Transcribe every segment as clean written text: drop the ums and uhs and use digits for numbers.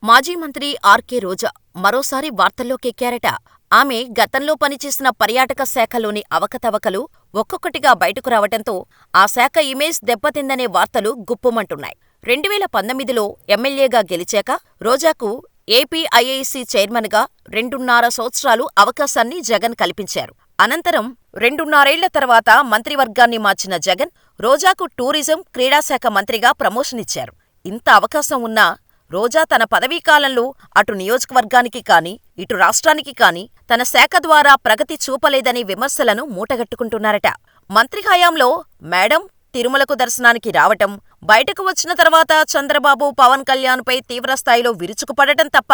మాజీ మంత్రి ఆర్కే రోజా మరోసారి వార్తల్లోకెక్కారట. ఆమె గతంలో పనిచేసిన పర్యాటక శాఖలోని అవకతవకలు ఒక్కొక్కటిగా బయటకు రావటంతో ఆ శాఖ ఇమేజ్ దెబ్బతిందనే వార్తలు గుప్పుమంటున్నాయి. 2019లో ఎమ్మెల్యేగా గెలిచాక రోజాకు ఏపీఐఐసీ చైర్మన్గా 2.5 సంవత్సరాలు అవకాశాన్ని జగన్ కల్పించారు. అనంతరం 2.5 ఏళ్ల తర్వాత మంత్రివర్గాన్ని మార్చిన జగన్ రోజాకు టూరిజం, క్రీడాశాఖ మంత్రిగా ప్రమోషనిచ్చారు. ఇంత అవకాశం ఉన్నా రోజా తన పదవీకాలంలో అటు నియోజకవర్గానికి కానీ, ఇటు రాష్ట్రానికి కానీ తన శాఖ ద్వారా ప్రగతి చూపలేదని విమర్శలను మూటగట్టుకుంటున్నారట. మంత్రి హయాంలో మేడం తిరుమలకు దర్శనానికి రావటం, బయటకు వచ్చిన తర్వాత చంద్రబాబు, పవన్ కళ్యాణ్పై తీవ్రస్థాయిలో విరుచుకుపడటం తప్ప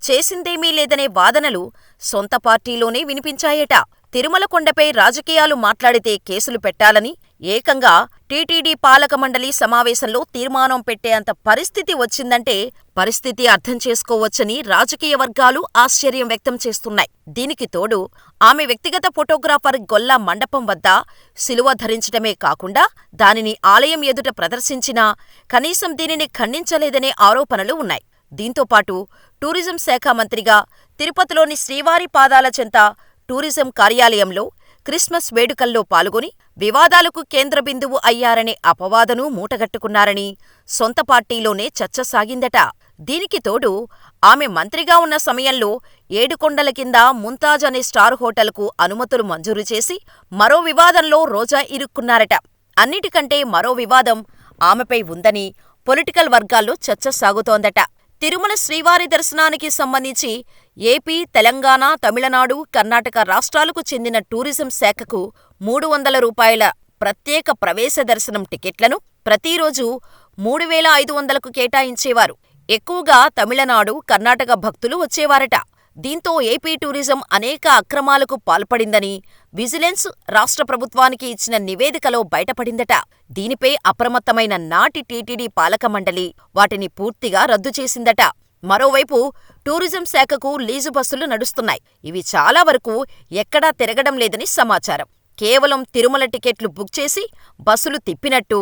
చేసిందేమీ లేదనే వాదనలు సొంత పార్టీలోనే వినిపించాయట. తిరుమల కొండపై రాజకీయాలు మాట్లాడితే కేసులు పెట్టాలని ఏకంగా టీటీడీ పాలక మండలి సమావేశంలో తీర్మానం పెట్టేంత పరిస్థితి వచ్చిందంటే పరిస్థితి అర్థం చేసుకోవచ్చని రాజకీయ వర్గాలు ఆశ్చర్యం వ్యక్తం చేస్తున్నాయి. దీనికి తోడు ఆమె వ్యక్తిగత ఫోటోగ్రాఫర్ గొల్ల మండపం వద్ద శిలువ ధరించడమే కాకుండా దానిని ఆలయం ఎదుట ప్రదర్శించినా కనీసం దీనిని ఖండించలేదనే ఆరోపణలు ఉన్నాయి. దీంతోపాటు టూరిజం శాఖ మంత్రిగా తిరుపతిలోని శ్రీవారి పాదాల చెంత టూరిజం కార్యాలయంలో క్రిస్మస్ వేడుకల్లో పాల్గొని వివాదాలకు కేంద్ర బిందువు అయ్యారనే అపవాదును మూటగట్టుకున్నారని సొంత పార్టీలోనే చర్చ సాగిందట. దీనికి తోడు ఆమె మంత్రిగా ఉన్న సమయంలో ఏడుకొండల కింద ముంతాజ్ అనే స్టార్ హోటల్కు అనుమతులు మంజూరు చేసి మరో వివాదంలో రోజా ఇరుక్కున్నారట. అన్నిటికంటే మరో వివాదం ఆమెపై ఉందని పొలిటికల్ వర్గాల్లో చర్చ సాగుతోందట. తిరుమల శ్రీవారి దర్శనానికి సంబంధించి ఏపీ, తెలంగాణ, తమిళనాడు, కర్ణాటక రాష్ట్రాలకు చెందిన టూరిజం శాఖకు రూ. 300 ప్రత్యేక ప్రవేశ దర్శనం టికెట్లను ప్రతిరోజు 3,500కు కేటాయించేవారు. ఎక్కువగా తమిళనాడు, కర్ణాటక భక్తులు వచ్చేవారట. దీంతో ఏపీ టూరిజం అనేక అక్రమాలకు పాల్పడిందని విజిలెన్స్ రాష్ట్ర ప్రభుత్వానికి ఇచ్చిన నివేదికలో బయటపడిందట. దీనిపై అప్రమత్తమైన నాటి టీటీడీ పాలక మండలి వాటిని పూర్తిగా రద్దు చేసిందట. మరోవైపు టూరిజం శాఖకు లీజు బస్సులు నడుస్తున్నాయి. ఇవి చాలా వరకు ఎక్కడా తిరగడం లేదని సమాచారం. కేవలం తిరుమల టికెట్లు బుక్ చేసి బస్సులు తిప్పినట్టు,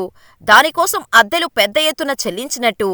దానికోసం అద్దెలు పెద్ద ఎత్తున చెల్లించినట్టు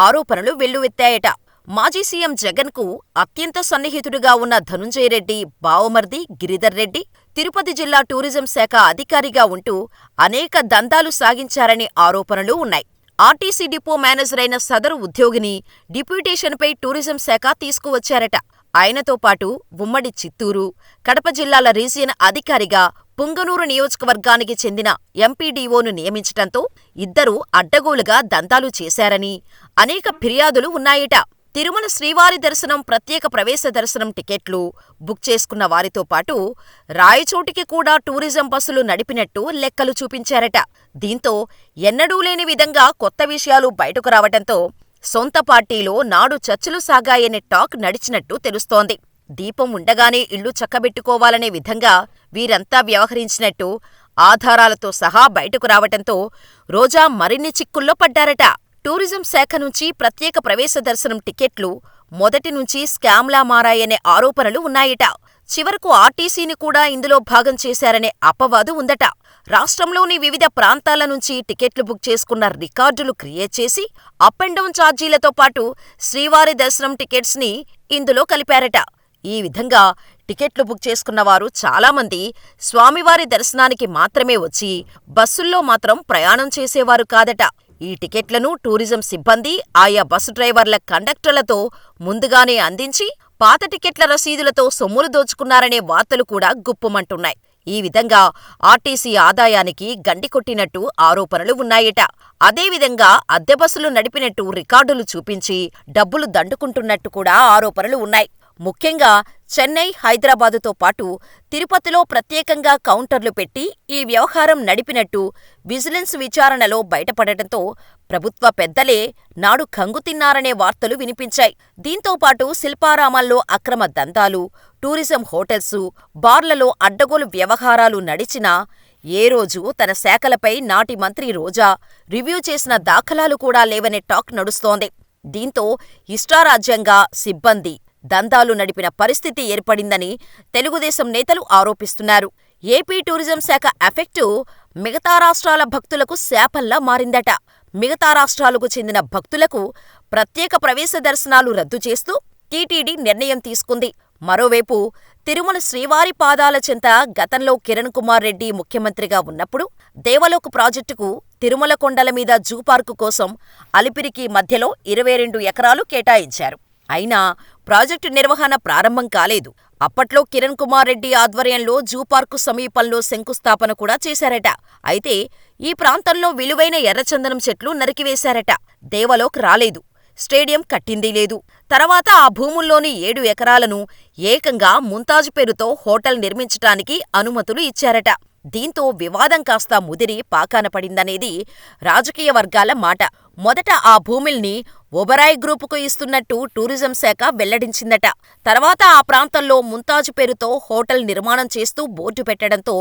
ఆరోపణలు వెల్లువెత్తాయట. మాజీ సీఎం జగన్కు అత్యంత సన్నిహితుడిగా ఉన్న ధనుంజయ రెడ్డి బావమర్ది గిరిధర్ రెడ్డి తిరుపతి జిల్లా టూరిజం శాఖ అధికారిగా ఉంటూ అనేక దందాలు సాగించారనే ఆరోపణలు ఉన్నాయి. ఆర్టీసీ డిపో మేనేజరైన సదరు ఉద్యోగిని డిప్యూటేషన్పై టూరిజం శాఖ తీసుకువచ్చారట. ఆయనతో పాటు ఉమ్మడి చిత్తూరు, కడప జిల్లాల రీజియన్ అధికారిగా పుంగనూరు నియోజకవర్గానికి చెందిన ఎంపీడీఓను నియమించటంతో ఇద్దరూ అడ్డగోలుగా దందాలు చేశారని అనేక ఫిర్యాదులు ఉన్నాయట. తిరుమల శ్రీవారి దర్శనం ప్రత్యేక ప్రవేశ దర్శనం టికెట్లు బుక్ చేసుకున్న వారితో పాటు రాయచోటికి కూడా టూరిజం బస్సులు నడిపినట్టు లెక్కలు చూపించారట. దీంతో ఎన్నడూ లేని విధంగా కొత్త విషయాలు బయటకు రావటంతో సొంత పార్టీలో నాడు చర్చలు సాగాయనే టాక్ నడిచినట్టు తెలుస్తోంది. దీపం ఉండగానే ఇల్లు చక్కబెట్టుకోవాలనే విధంగా వీరంతా వ్యవహరించినట్టు ఆధారాలతో సహా బయటకు రావటంతో రోజా మరిన్ని చిక్కుల్లో పడ్డారట. టూరిజం శాఖ నుంచి ప్రత్యేక ప్రవేశ దర్శనం టికెట్లు మొదటి నుంచి స్కామ్లా మారాయనే ఆరోపణలు ఉన్నాయట. చివరకు ఆర్టీసీని కూడా ఇందులో భాగం చేశారనే అపవాదు ఉందట. రాష్ట్రంలోని వివిధ ప్రాంతాల నుంచి టికెట్లు బుక్ చేసుకున్న రికార్డులు క్రియేట్ చేసి అప్ అండ్ డౌన్ ఛార్జీలతో పాటు శ్రీవారి దర్శనం టికెట్స్ని ఇందులో కలిపారట. ఈ విధంగా టికెట్లు బుక్ చేసుకున్నవారు చాలామంది స్వామివారి దర్శనానికి మాత్రమే వచ్చి బస్సుల్లో మాత్రం ప్రయాణం చేసేవారు కాదట. ఈ టికెట్లను టూరిజం సిబ్బంది ఆయా బస్సు డ్రైవర్ల, కండక్టర్లతో ముందుగానే అందించి పాత టికెట్ల రసీదులతో సొమ్ములు దోచుకున్నారనే వార్తలు కూడా గుప్పుమంటున్నాయి. ఈ విధంగా ఆర్టీసీ ఆదాయానికి గండి కొట్టినట్టు ఆరోపణలు ఉన్నాయట. అదేవిధంగా అద్దె బస్సులు నడిపినట్టు రికార్డులు చూపించి డబ్బులు దండుకుంటున్నట్టు కూడా ఆరోపణలు ఉన్నాయి. ముఖ్యంగా చెన్నై, హైదరాబాదుతో పాటు తిరుపతిలో ప్రత్యేకంగా కౌంటర్లు పెట్టి ఈ వ్యవహారం నడిపినట్టు విజిలెన్స్ విచారణలో బయటపడటంతో ప్రభుత్వ పెద్దలే నాడు కంగుతిన్నారనే వార్తలు వినిపించాయి. దీంతోపాటు శిల్పారామాల్లో అక్రమ దందాలు, టూరిజం హోటల్సు, బార్లలో అడ్డగోలు వ్యవహారాలు నడిచినా ఏ రోజు తన శాఖలపై నాటి మంత్రి రోజా రివ్యూ చేసిన దాఖలాలు కూడా లేవనే టాక్ నడుస్తోంది. దీంతో ఇష్టారాజ్యంగా సిబ్బంది దందాలు నడిపిన పరిస్థితి ఏర్పడిందని తెలుగుదేశం నేతలు ఆరోపిస్తున్నారు. ఏపీ టూరిజం శాఖ ఎఫెక్టు మిగతా రాష్ట్రాల భక్తులకు శాపంలా మారిందట. మిగతా రాష్ట్రాలకు చెందిన భక్తులకు ప్రత్యేక ప్రవేశ దర్శనాలు రద్దు చేస్తూ టీటీడీ నిర్ణయం తీసుకుంది. మరోవైపు తిరుమల శ్రీవారి పాదాల చెంత గతంలో కిరణ్ కుమార్ రెడ్డి ముఖ్యమంత్రిగా ఉన్నప్పుడు దేవలోక్ ప్రాజెక్టుకు తిరుమల కొండల మీద జూ పార్కు కోసం అలిపిరికి మధ్యలో 22 ఎకరాలు కేటాయించారు. అయినా ప్రాజెక్టు నిర్వహణ ప్రారంభం కాలేదు. అప్పట్లో కిరణ్ కుమార్ రెడ్డి ఆధ్వర్యంలో జూ పార్కు సమీపంలో శంకుస్థాపన కూడా చేశారట. అయితే ఈ ప్రాంతంలో విలువైన ఎర్రచందనం చెట్లు నరికివేశారట. దేవలోక్ రాలేదు. స్టేడియం కట్టిందీ లేదు. తర్వాత ఆ భూముల్లోని 7 ఎకరాలను ఏకంగా ముంతాజ్ పేరుతో హోటల్ నిర్మించటానికి అనుమతులు ఇచ్చారట. దీంతో వివాదం కాస్త ముదిరి పాకాన పడిందనేది రాజకీయ వర్గాల మాట. మొదట ఆ భూమిల్ని ఒబరాయ్ గ్రూపుకు ఇస్తున్నట్టు టూరిజం శాఖ వెల్లడించిందట. తర్వాత ఆ ప్రాంతంలో ముంతాజ్ పేరుతో హోటల్ నిర్మాణం చేస్తూ బోర్డు పెట్టడంతో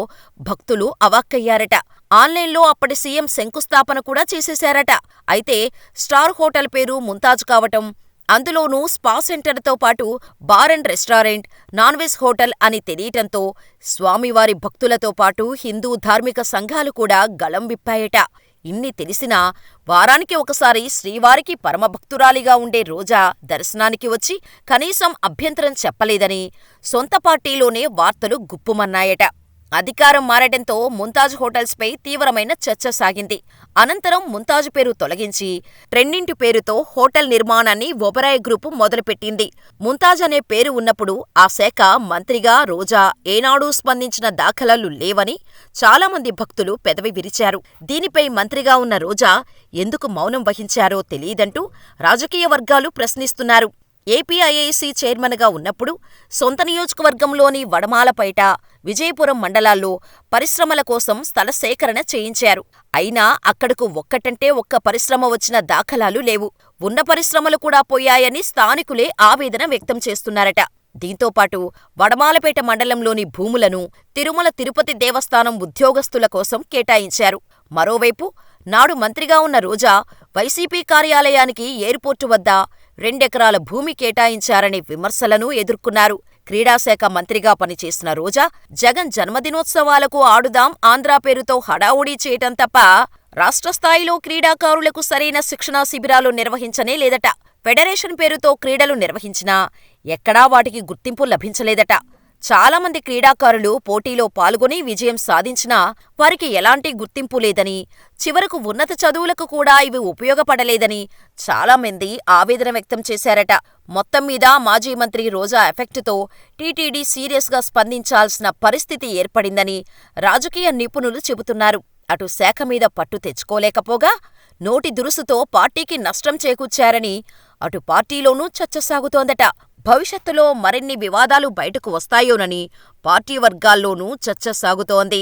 భక్తులు అవాక్కయ్యారట. ఆన్లైన్లో అప్పటి సీఎం శంకుస్థాపన కూడా చేసేశారట. అయితే స్టార్ హోటల్ పేరు ముంతాజ్ కావటం, అందులోనూ స్పా సెంటర్తో పాటు bar and restaurant, non veg hotel అని తెలియటంతో స్వామివారి భక్తులతో పాటు హిందూ ధార్మిక సంఘాలు కూడా గళం విప్పాయట. ఇన్ని తెలిసినా వారానికి ఒకసారి శ్రీవారికి పరమభక్తురాలిగా ఉండే రోజా దర్శనానికి వచ్చి కనీసం అభ్యంతరం చెప్పలేదని సొంత పార్టీలోనే వార్తలు గుప్పుమన్నాయట. అధికారం మారటంతో ముంతాజ్ హోటల్స్పై తీవ్రమైన చర్చ సాగింది. అనంతరం ముంతాజ్ పేరు తొలగించి ట్రెండింటి పేరుతో హోటల్ నిర్మాణాన్ని ఒబరాయ్ గ్రూపు మొదలుపెట్టింది. ముంతాజ్ అనే పేరు ఉన్నప్పుడు ఆ శాఖ మంత్రిగా రోజా ఏనాడూ స్పందించిన దాఖలాలు లేవని చాలామంది భక్తులు పెదవి విరిచారు. దీనిపై మంత్రిగా ఉన్న రోజా ఎందుకు మౌనం వహించారో తెలీదంటూ రాజకీయ వర్గాలు ప్రశ్నిస్తున్నారు. ఏపీఐఐసీ చైర్మన్గా ఉన్నప్పుడు సొంత నియోజకవర్గంలోని వడమాలపేట, విజయపురం మండలాల్లో పరిశ్రమల కోసం స్థల సేకరణ చేయించారు. అయినా అక్కడకు ఒక్కటంటే ఒక్క పరిశ్రమ వచ్చిన దాఖలాలు లేవు. ఉన్న పరిశ్రమలు కూడా పోయాయని స్థానికులే ఆవేదన వ్యక్తం చేస్తున్నారట. దీంతోపాటు వడమాలపేట మండలంలోని భూములను తిరుమల తిరుపతి దేవస్థానం ఉద్యోగస్తుల కోసం కేటాయించారు. మరోవైపు నాడు మంత్రిగా ఉన్న రోజా వైసీపీ కార్యాలయానికి ఎయిర్పోర్టు వద్ద 2 ఎకరాల భూమి కేటాయించారనే విమర్శలను ఎదుర్కొన్నారు. క్రీడాశాఖ మంత్రిగా పనిచేసిన రోజా జగన్ జన్మదినోత్సవాలకు ఆడుదాం ఆంధ్రా పేరుతో హడావుడీ చేయటం తప్ప రాష్ట్ర స్థాయిలో క్రీడాకారులకు సరైన శిక్షణా శిబిరాలు నిర్వహించనే లేదట. ఫెడరేషన్ పేరుతో క్రీడలు నిర్వహించినా ఎక్కడా వాటికి గుర్తింపు లభించలేదట. చాలామంది క్రీడాకారులు పోటీలో పాల్గొని విజయం సాధించినా వారికి ఎలాంటి గుర్తింపు లేదని, చివరకు ఉన్నత చదువులకు కూడా ఇవి ఉపయోగపడలేదని చాలామంది ఆవేదన వ్యక్తం చేశారట. మొత్తం మీద మాజీ మంత్రి రోజా ఎఫెక్టుతో టీటీడీ సీరియస్గా స్పందించాల్సిన పరిస్థితి ఏర్పడిందని రాజకీయ నిపుణులు చెబుతున్నారు. అటు శాఖ మీద పట్టు తెచ్చుకోలేకపోగా నోటి దురుసుతో పార్టీకి నష్టం చేకూర్చారని అటు పార్టీలోనూ చర్చ సాగుతోందట. భవిష్యత్తులో మరిన్ని వివాదాలు బయటకు వస్తాయోనని పార్టీ వర్గాల్లోనూ చర్చ సాగుతోంది.